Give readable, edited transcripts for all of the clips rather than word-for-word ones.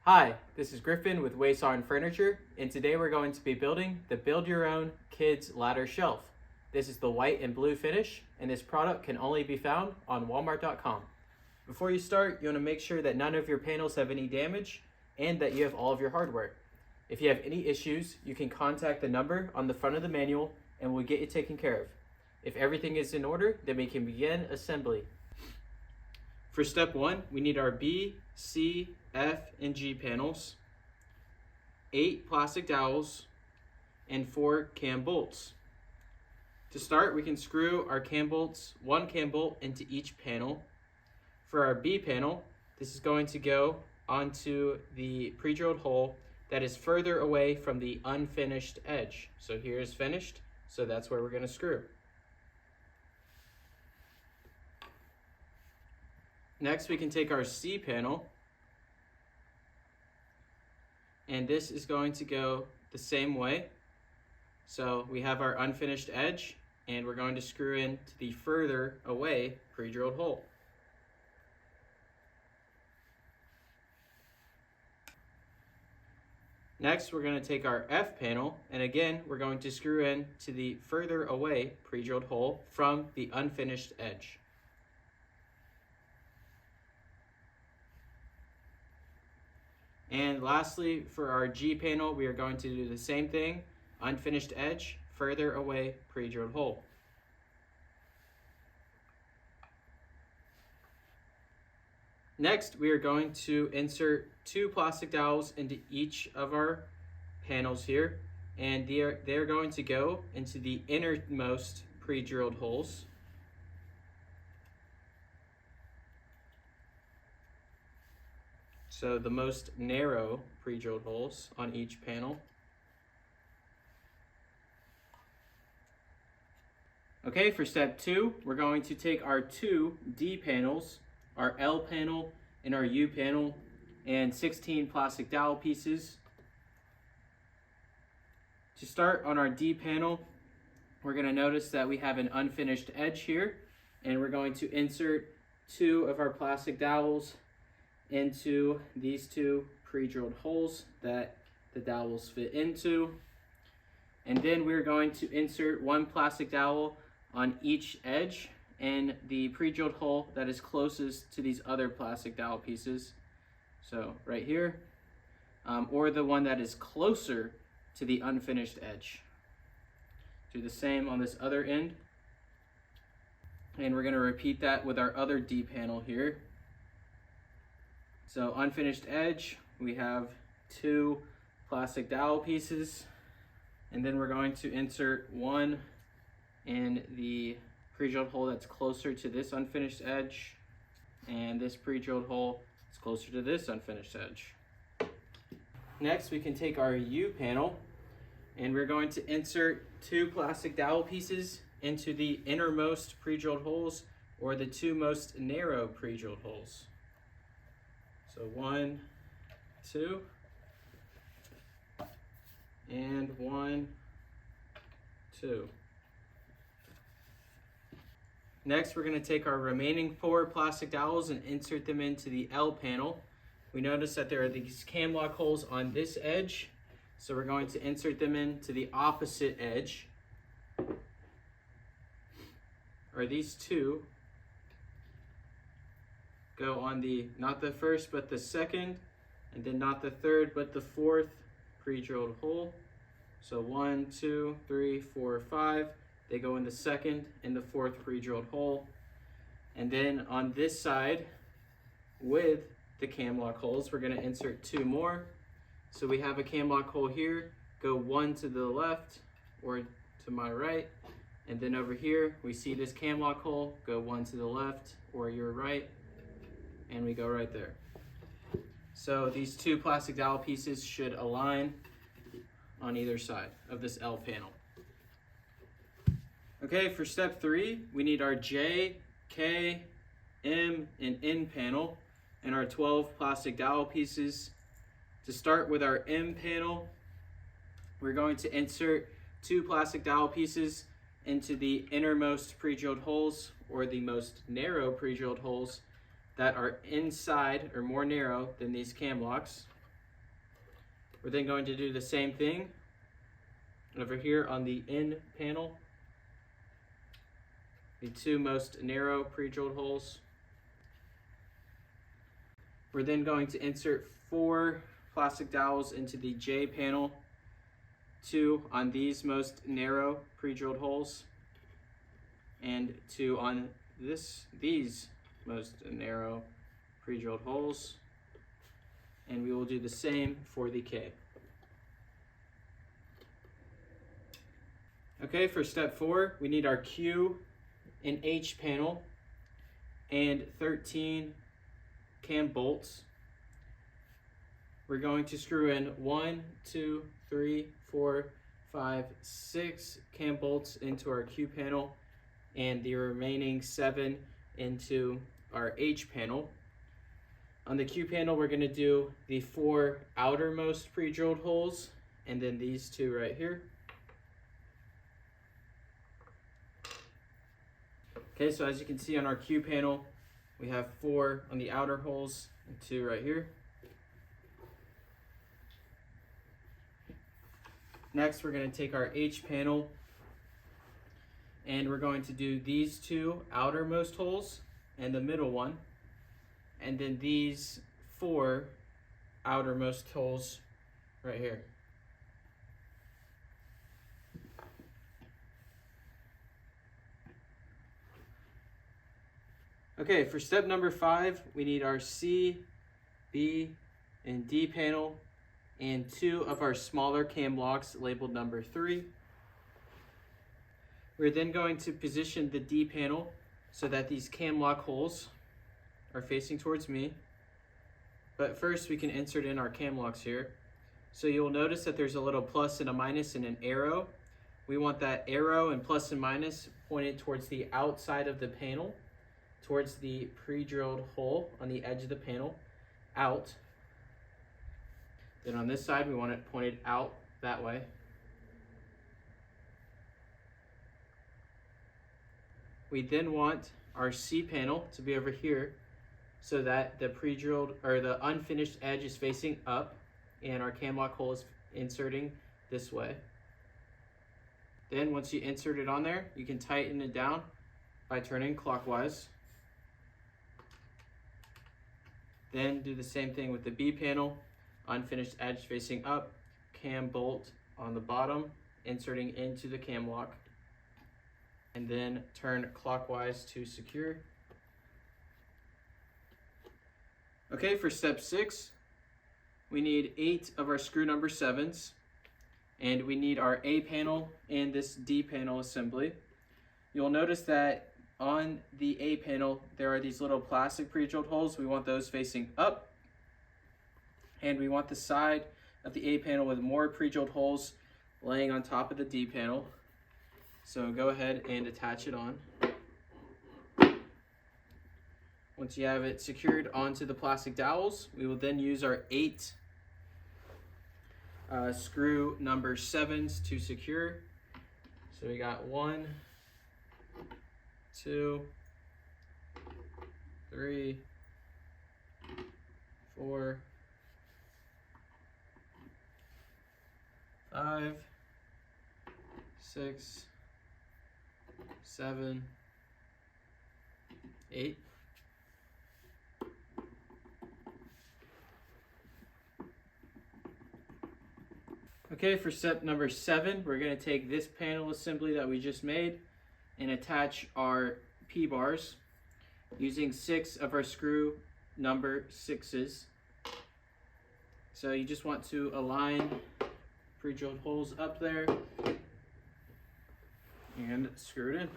Hi, this is Griffin with Waysarn Furniture, and today we're going to be building the Build Your Own Kids Ladder Shelf. This is the white and blue finish, and this product can only be found on Walmart.com. Before you start, you want to make sure that none of your panels have any damage and that you have all of your hardware. If you have any issues, you can contact the number on the front of the manual and we'll get you taken care of. If everything is in order, then we can begin assembly. For step 1, we need our B, C, F, and G panels, 8 plastic dowels, and 4 cam bolts. To start, we can screw our cam bolts, 1 cam bolt into each panel. For our B panel, this is going to go onto the pre-drilled hole that is further away from the unfinished edge. So here is finished, so that's where we're going to screw. Next, we can take our C panel, and this is going to go the same way. So we have our unfinished edge, and we're going to screw in to the further away pre-drilled hole. Next, we're going to take our F panel, and again, we're going to screw in to the further away pre-drilled hole from the unfinished edge. And lastly, for our G panel, we are going to do the same thing, unfinished edge, further away pre-drilled hole. Next, we are going to insert 2 plastic dowels into each of our panels here, and they're going to go into the innermost pre-drilled holes. So the most narrow pre-drilled holes on each panel. Okay, for step 2, we're going to take our 2 D panels, our L panel and our U panel, and 16 plastic dowel pieces. To start on our D panel, we're going to notice that we have an unfinished edge here, and we're going to insert 2 of our plastic dowels into these 2 pre-drilled holes that the dowels fit into. And then we're going to insert 1 plastic dowel on each edge and the pre-drilled hole that is closest to these other plastic dowel pieces. So right here, or the one that is closer to the unfinished edge. Do the same on this other end. And we're going to repeat that with our other D panel here. So unfinished edge, we have 2 plastic dowel pieces, and then we're going to insert 1 in the pre-drilled hole that's closer to this unfinished edge, and this pre-drilled hole is closer to this unfinished edge. Next, we can take our U panel, and we're going to insert 2 plastic dowel pieces into the innermost pre-drilled holes, or the 2 most narrow pre-drilled holes. So 1, 2, and 1, 2. Next, we're going to take our remaining 4 plastic dowels and insert them into the L panel. We notice that there are these cam lock holes on this edge, so we're going to insert them into the opposite edge. Or these 2 go on the, not the first, but the second, and then not the third, but the 4th pre-drilled hole. So 1, 2, 3, 4, 5. They go in the second and the 4th pre-drilled hole. And then on this side, with the cam lock holes, we're going to insert 2 more. So we have a cam lock hole here, go 1 to the left or to my right. And then over here, we see this cam lock hole, go 1 to the left or your right. And we go right there. So these 2 plastic dowel pieces should align on either side of this L panel. Okay, for step 3, we need our J, K, M, and N panel and our 12 plastic dowel pieces. To start with our M panel, we're going to insert 2 plastic dowel pieces into the innermost pre-drilled holes, or the most narrow pre-drilled holes that are inside or more narrow than these cam locks. We're then going to do the same thing over here on the N panel, the two most narrow pre-drilled holes. We're then going to insert 4 plastic dowels into the J panel, 2 on these most narrow pre-drilled holes, and 2 on these most narrow pre-drilled holes. And we will do the same for the K. Okay, for step 4, we need our Q and H panel and 13 cam bolts. We're going to screw in 1, 2, 3, 4, 5, 6 cam bolts into our Q panel and the remaining 7 into our H panel. On the Q panel, we're going to do the 4 outermost pre-drilled holes and then these 2 right here. Okay, so as you can see on our Q panel, we have 4 on the outer holes and 2 right here. Next, we're going to take our H panel and we're going to do these 2 outermost holes and the middle one, and then these 4 outermost holes right here. Okay, for step number 5, we need our C, B, and D panel and 2 of our smaller cam blocks labeled number 3. We're then going to position the D panel so that these cam lock holes are facing towards me. But first we can insert in our cam locks here. So you'll notice that there's a little plus and a minus and an arrow. We want that arrow and plus and minus pointed towards the outside of the panel, towards the pre-drilled hole on the edge of the panel, out. Then on this side, we want it pointed out that way. We then want our C panel to be over here so that the pre-drilled or the unfinished edge is facing up and our cam lock hole is inserting this way. Then once you insert it on there, you can tighten it down by turning clockwise. Then do the same thing with the B panel, unfinished edge facing up, cam bolt on the bottom, inserting into the cam lock, and then turn clockwise to secure. Okay, for step 6, we need 8 of our screw number 7s, and we need our A panel and this D panel assembly. You'll notice that on the A panel, there are these little plastic pre-drilled holes. We want those facing up, and we want the side of the A panel with more pre-drilled holes laying on top of the D panel. So go ahead and attach it on. Once you have it secured onto the plastic dowels, we will then use our 8 screw number 7s to secure. So we got 1, 2, 3, 4, 5, 6, 7, 8. Okay, for step number 7, we're going to take this panel assembly that we just made and attach our P-bars using 6 of our screw number 6s. So you just want to align pre-drilled holes up there and screw it in.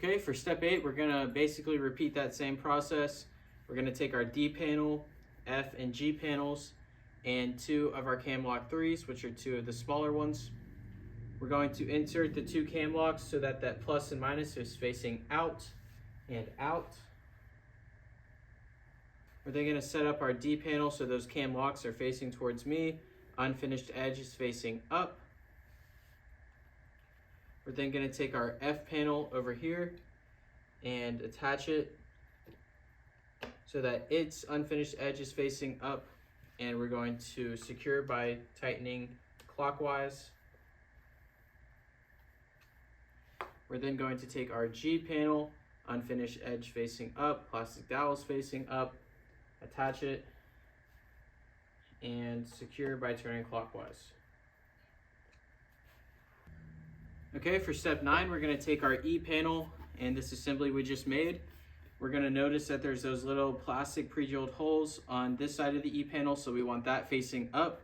Okay, for step 8, we're gonna basically repeat that same process. We're gonna take our D panel, F and G panels, and 2 of our cam lock 3s, which are 2 of the smaller ones. We're going to insert the 2 cam locks so that that plus and minus is facing out and out. We're then gonna set up our D panel so those cam locks are facing towards me. Unfinished edge is facing up. We're then going to take our F panel over here and attach it so that its unfinished edge is facing up, and we're going to secure by tightening clockwise. We're then going to take our G panel, unfinished edge facing up, plastic dowels facing up, attach it, and secure by turning clockwise. Okay, for step 9, we're going to take our E panel and this assembly we just made. We're going to notice that there's those little plastic pre-drilled holes on this side of the E panel, so we want that facing up.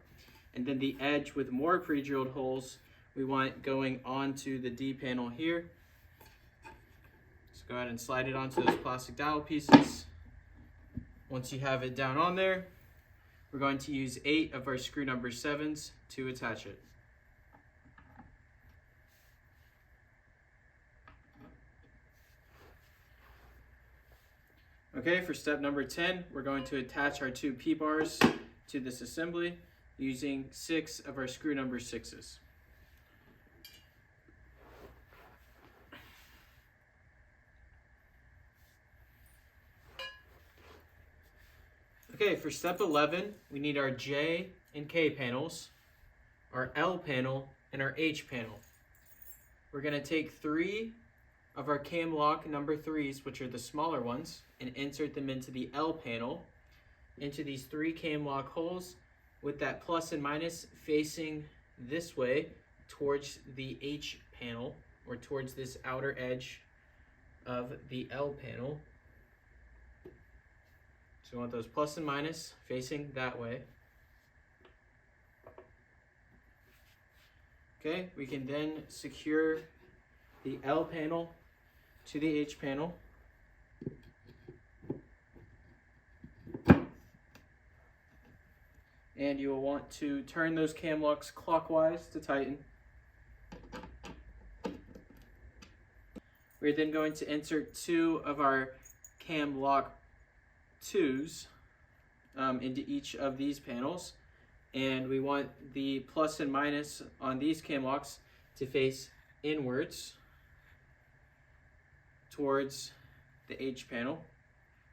And then the edge with more pre-drilled holes, we want going onto the D panel here. So go ahead and slide it onto those plastic dowel pieces. Once you have it down on there, we're going to use 8 of our screw number 7s to attach it. Okay, for step number 10, we're going to attach our 2 P-bars to this assembly using 6 of our screw number 6s. Okay, for step 11, we need our J and K panels, our L panel, and our H panel. We're going to take 3 of our cam lock number 3s, which are the smaller ones, and insert them into the L panel, into these 3 cam lock holes, with that plus and minus facing this way towards the H panel, or towards this outer edge of the L panel. So we want those plus and minus facing that way. Okay, we can then secure the L panel to the H panel. And you will want to turn those cam locks clockwise to tighten. We're then going to insert 2 of our cam lock 2s into each of these panels. And we want the plus and minus on these cam locks to face inwards towards the H panel,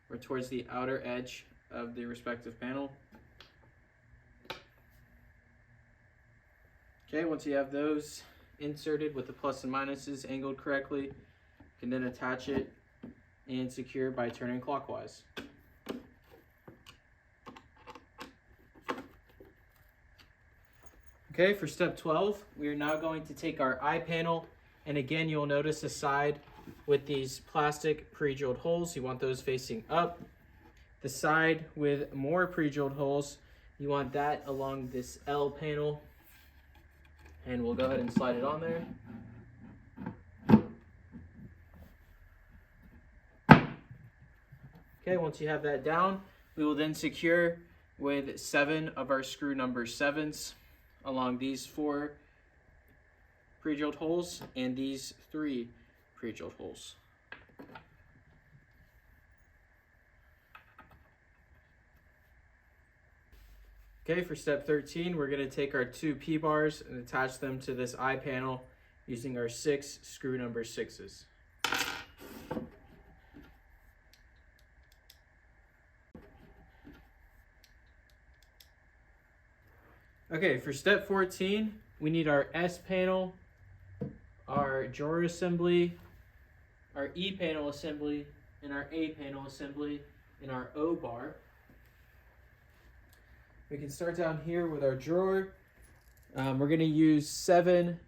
or towards the outer edge of the respective panel. Okay, once you have those inserted with the plus and minuses angled correctly, you can then attach it and secure by turning clockwise. Okay, for step 12, we are now going to take our I panel, and again, you'll notice the side with these plastic pre-drilled holes, you want those facing up. The side with more pre-drilled holes, you want that along this L panel, and we'll go ahead and slide it on there. Okay, once you have that down, we will then secure with 7 of our screw number 7s along these 4 pre-drilled holes and these 3 pre-drilled holes. Okay, for step 13, we're going to take our 2 P-bars and attach them to this I panel using our 6 screw number 6s. Okay, for step 14, we need our S panel, our drawer assembly, our E panel assembly, and our A panel assembly, and our O bar. We can start down here with our drawer. We're going to use 7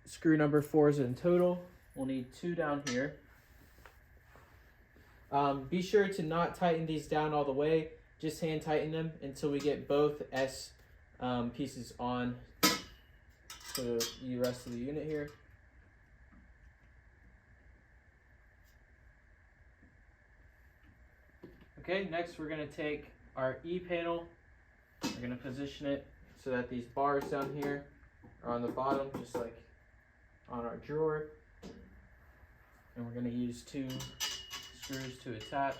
screw number 4s in total. We'll need 2 down here. Be sure to not tighten these down all the way. Just hand tighten them until we get both S pieces on to the rest of the unit here. Okay, next we're going to take our E panel. We're going to position it so that these bars down here are on the bottom, just like on our drawer. And we're going to use 2 screws to attach.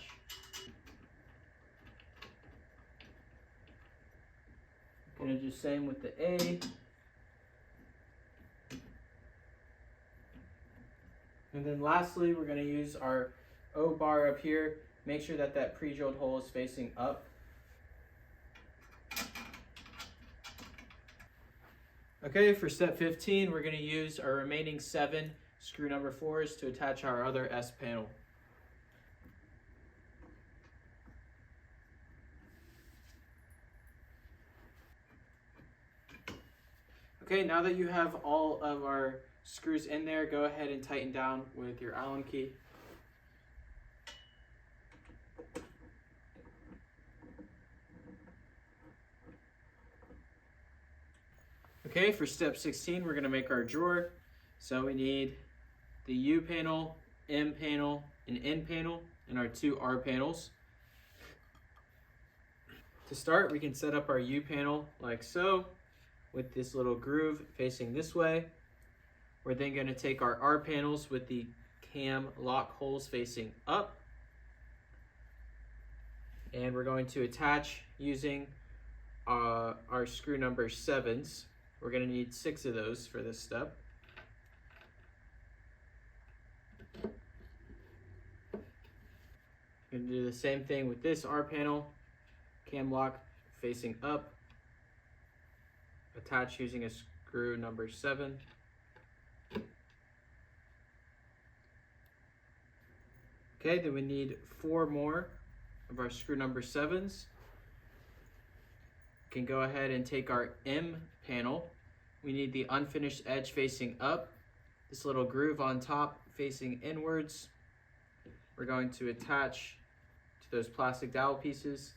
Going to do the same with the A. And then lastly, we're going to use our O bar up here, make sure that that pre-drilled hole is facing up. Okay, for step 15, we're going to use our remaining 7 screw number 4s to attach our other S panel. Okay, now that you have all of our screws in there, go ahead and tighten down with your Allen key. Okay, for step 16, we're going to make our drawer. So we need the U panel, M panel, and N panel, and our 2 R panels. To start, we can set up our U panel like so, with this little groove facing this way. We're then going to take our R panels with the cam lock holes facing up, and we're going to attach using our screw number 7s. We're going to need 6 of those for this step. We're going to do the same thing with this R panel, cam lock facing up, attach using a screw number 7. Okay, then we need 4 more of our screw number 7s. We can go ahead and take our M panel. We need the unfinished edge facing up, this little groove on top facing inwards. We're going to attach to those plastic dowel pieces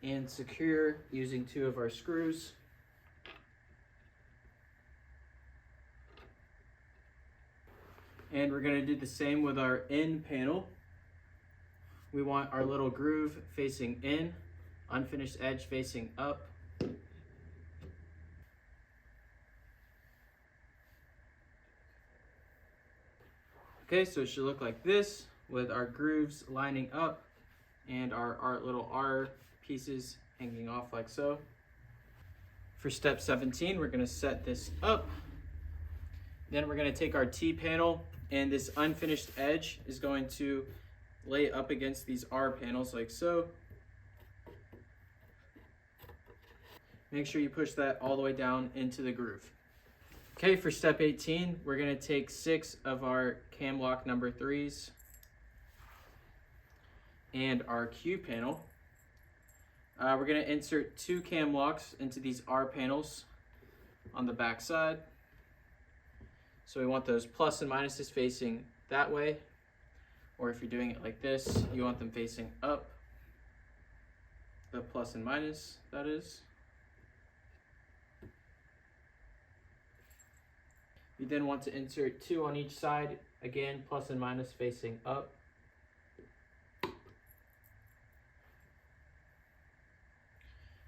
and secure using 2 of our screws. And we're going to do the same with our N panel. We want our little groove facing in, unfinished edge facing up. Okay, so it should look like this with our grooves lining up and our little R pieces hanging off like so. For step 17, we're going to set this up. Then we're going to take our T panel, and this unfinished edge is going to lay up against these R panels like so. Make sure you push that all the way down into the groove. Okay, for step 18, we're going to take 6 of our cam lock number 3s and our Q panel. We're going to insert 2 cam locks into these R panels on the back side. So we want those plus and minuses facing that way, or if you're doing it like this, you want them facing up, the plus and minus, that is. You then want to insert 2 on each side, again, plus and minus facing up.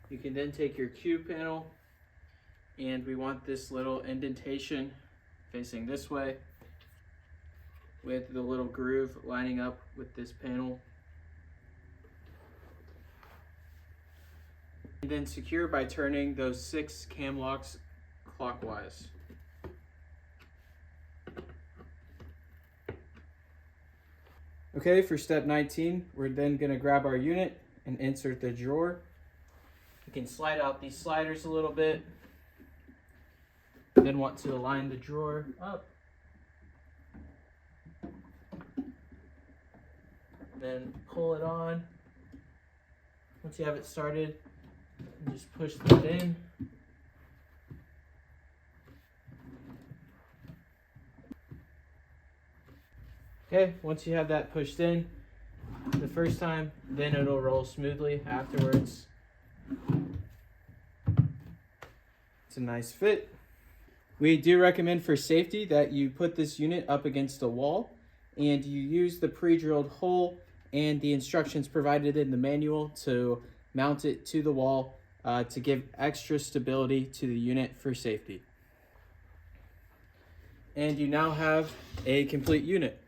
You can then take your Q panel, and we want this little indentation facing this way with the little groove lining up with this panel. And then secure by turning those 6 cam locks clockwise. Okay, for step 19, we're then going to grab our unit and insert the drawer. You can slide out these sliders a little bit. Then want to align the drawer up. Then pull it on. Once you have it started, you just push that in. Okay, once you have that pushed in the first time, then it'll roll smoothly afterwards. It's a nice fit. We do recommend for safety that you put this unit up against a wall and you use the pre-drilled hole and the instructions provided in the manual to mount it to the wall to give extra stability to the unit for safety. And you now have a complete unit.